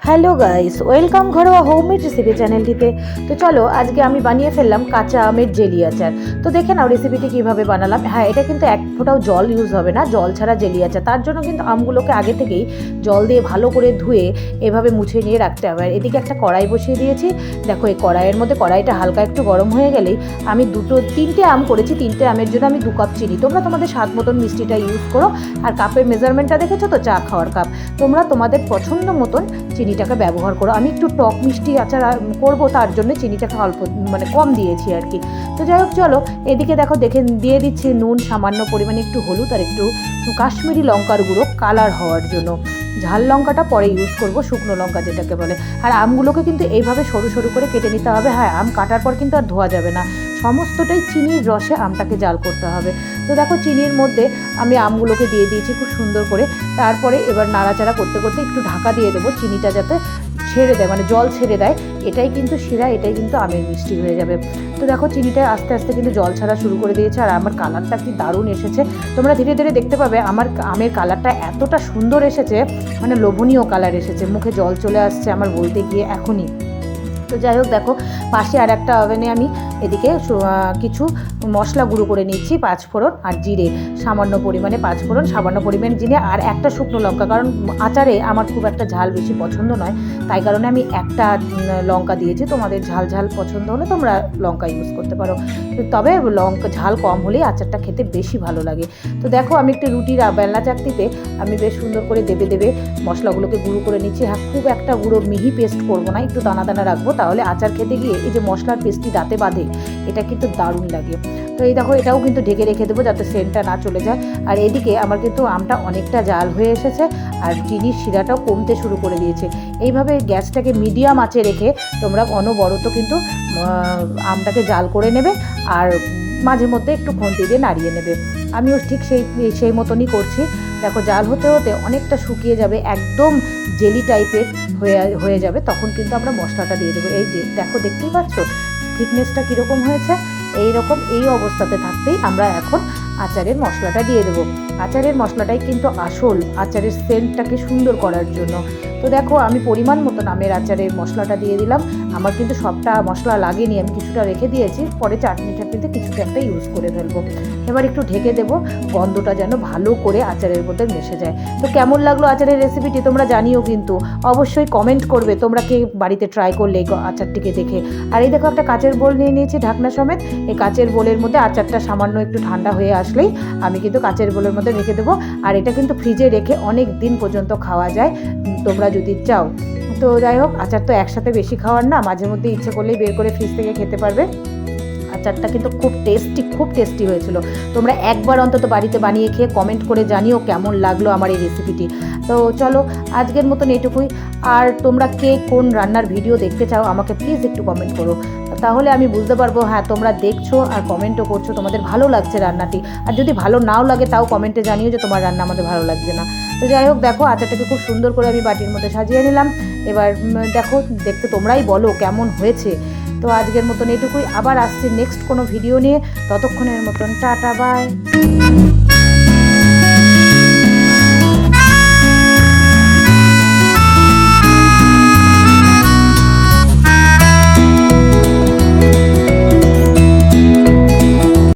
Hello guys, welcome ঘরোয়া homemade recipe চ্যানেলটিতে। তো চলো আজকে আমি বানিয়ে ফেললাম কাঁচা আমের জেলি আচার। তো দেখে নাও রেসিপিটি কীভাবে বানালাম। হ্যাঁ, এটা কিন্তু এক ফোঁটাও জল ইউজ হবে না, জল ছাড়া জেলি আচার। তার জন্য কিন্তু আমগুলোকে আগে থেকেই জল দিয়ে ভালো করে ধুয়ে এভাবে মুছে নিয়ে রাখতে হবে। আর এদিকে একটা কড়াই বসিয়ে দিয়েছি। দেখো এই কড়াইয়ের মধ্যে কড়াইটা হালকা একটু গরম হয়ে গেলেই আমি তিনটে আম করেছি। তিনটে আমের জন্য আমি 2 কাপ চিনি, তোমরা তোমাদের স্বাদ মতন মিষ্টিটা ইউজ করো। আর কাপের মেজারমেন্টটা দেখেছো তো, চা খাওয়ার কাপ। তোমরা তোমাদের পছন্দ মতন চিনিটাকে ব্যবহার করো। আমি একটু টক মিষ্টি আচার করব, তার জন্য চিনিটাকে অল্প কম দিয়েছি আর কি। তো যাই হোক, চলো এদিকে দেখো দিয়ে দিচ্ছি নুন, সামান্য পরিমাণে একটু হলুদ আর একটু কাশ্মীরি লঙ্কার গুঁড়ো কালার হওয়ার জন্য। ঝাল লঙ্কাটা পরে ইউজ করব, শুকনো লঙ্কা যেটাকে বলে। আর আমগুলোকে কিন্তু এইভাবে সরু সরু করে কেটে নিতে হবে। হ্যাঁ, আম কাটার পর কিন্তু আর ধোয়া যাবে না, সমস্তটাই চিনির রসে আমটাকে জাল করতে হবে। তো দেখো চিনির মধ্যে আমি আমগুলোকে দিয়ে দিয়েছি খুব সুন্দর করে। তারপরে এবার নাড়াচাড়া করতে করতে একটু ঢাকা দিয়ে দেবো, চিনিটা যাতে ছেড়ে দেয়, মানে জল ছেড়ে দেয়। এটাই কিন্তু শিরা, এটাই কিন্তু আমের মিষ্টি হয়ে যাবে। তো দেখো চিনিটা আস্তে আস্তে কিন্তু জল ছাড়া শুরু করে দিয়েছে। আর আমার কালারটা কি দারুণ এসেছে, তোমরা ধীরে ধীরে দেখতে পাবে। আমার আমের কালারটা এতটা সুন্দর এসেছে, মানে লোভনীয় কালার এসেছে, মুখে জল চলে আসছে আমার বলতে গিয়ে এখনই। তো যাই হোক, দেখো পাশে আর একটা ওভেনে আমি এদিকে কিছু মশলা গুঁড়ো করে নিচ্ছি। 5 ফোড়ন আর জিরে, সামান্য পরিমাণে 5 ফোড়ন, সামান্য পরিমাণে জিরে আর একটা শুকনো লঙ্কা। কারণ আচারে আমার খুব একটা ঝাল বেশি পছন্দ নয়, তাই কারণে আমি একটা লঙ্কা দিয়েছি। তোমাদের ঝাল ঝাল পছন্দ হলে তোমরা লঙ্কা ইউজ করতে পারো, তবে লঙ্কা ঝাল কম হলেই আচারটা খেতে বেশি ভালো লাগে। তো দেখো আমি একটু রুটির বেলনা চাকতিতে আমি বেশ সুন্দর করে দেবে মশলাগুলোকে গুঁড়ো করে নিচ্ছি। হ্যাঁ, খুব একটা গুঁড়ো মিহি পেস্ট করবো না, একটু দানা দানা রাখবো, তাহলে আচার খেতে গিয়ে এই যে মশলার পেস্টটি দাঁতে বাঁধে, এটা কিন্তু দারুণ লাগে। তো এই দেখো এটাও কিন্তু ঢেকে রেখে দেবো যাতে সেন্টটা না চলে যায়। আর এদিকে আমার কিন্তু আমটা অনেকটা জাল হয়ে এসেছে আর চিনির শিরাটাও কমতে শুরু করে দিয়েছে। এইভাবে গ্যাসটাকে মিডিয়াম আঁচে রেখে তোমরা অনবরত কিন্তু আমটাকে জাল করে নেবে আর মাঝে মধ্যে একটু খুন্তি দিয়ে নাড়িয়ে নেবে। আমিও ঠিক সেই মতনই করছি। দেখো জাল হতে হতে অনেকটা শুকিয়ে যাবে, একদম জেলি টাইপের হয়ে যাবে, তখন কিন্তু আমরা মশলাটা দিয়ে দেবো। এই যে দেখো, দেখতেই পাচ্ছ থিকনেসটা কীরকম হয়েছে। এই অবস্থাতে থাকতেই আমরা এখন আচারের মশলাটা দিয়ে দেবো। আচারের মশলাটাই কিন্তু আসল আচারের সেন্টটাকে সুন্দর করার জন্য। তো দেখো আমি পরিমাণ মতন আমের আচারের মশলাটা দিয়ে দিলাম। আমার কিন্তু সবটা মশলা লাগেনি, আমি কিছুটা রেখে দিয়েছি, পরে চাটনিটা কিন্তু কিছুটা একটা ইউজ করে ফেলবো। এবার একটু ঢেকে দেবো, গন্ধটা যেন ভালো করে আচারের মধ্যে মিশে যায়। তো কেমন লাগলো আচারের রেসিপিটি তোমরা জানিও কিন্তু, অবশ্যই কমেন্ট করবে তোমরা কে বাড়িতে ট্রাই করলে এই আচারটিকে দেখে। আর এই দেখো একটা কাচের বোল নিয়ে নিয়েছি ঢাকনা সমেত। এই কাচের বোলের মধ্যে আচারটা সামান্য একটু ঠান্ডা হয়ে আসলেই আমি কিন্তু কাচের বোলের মধ্যে রেখে দেবো। আর এটা কিন্তু ফ্রিজে রেখে অনেক দিন পর্যন্ত খাওয়া যায় তোমরা যদি চাও। তো যাই হোক, আচার তো একসাথে বেশি খাওয়ার না, মাঝে মধ্যে ইচ্ছে করলেই বের করে ফ্রিজ থেকে খেতে পারবে। আচারটা কিন্তু খুব টেস্টি হয়েছিল। তোমরা একবার অন্তত বাড়িতে বানিয়ে খেয়ে কমেন্ট করে জানিও কেমন লাগলো আমার এই রেসিপিটি। তো চলো আজকের মতন এটুকুই। আর তোমরা কে কোন রান্নার ভিডিও দেখতে চাও আমাকে প্লিজ একটু কমেন্ট করো, তাহলে আমি বুঝতে পারবো হ্যাঁ তোমরা দেখছো আর কমেন্টও করছো, তোমাদের ভালো লাগছে রান্নাটি। আর যদি ভালো নাও লাগে তাও কমেন্টে জানিও যে তোমার রান্না আমাদের ভালো লাগছে না। তো যাই হোক, দেখো আচারটাকে খুব সুন্দর করে আমি বাটির মধ্যে সাজিয়ে নিলাম। এবার দেখো দেখতে তোমরাই বলো কেমন হয়েছে। তো আজকের মতন এটুকুই, আবার আসছি নেক্সট কোনো ভিডিও নিয়ে। ততক্ষণের মতন টাটা, বাই।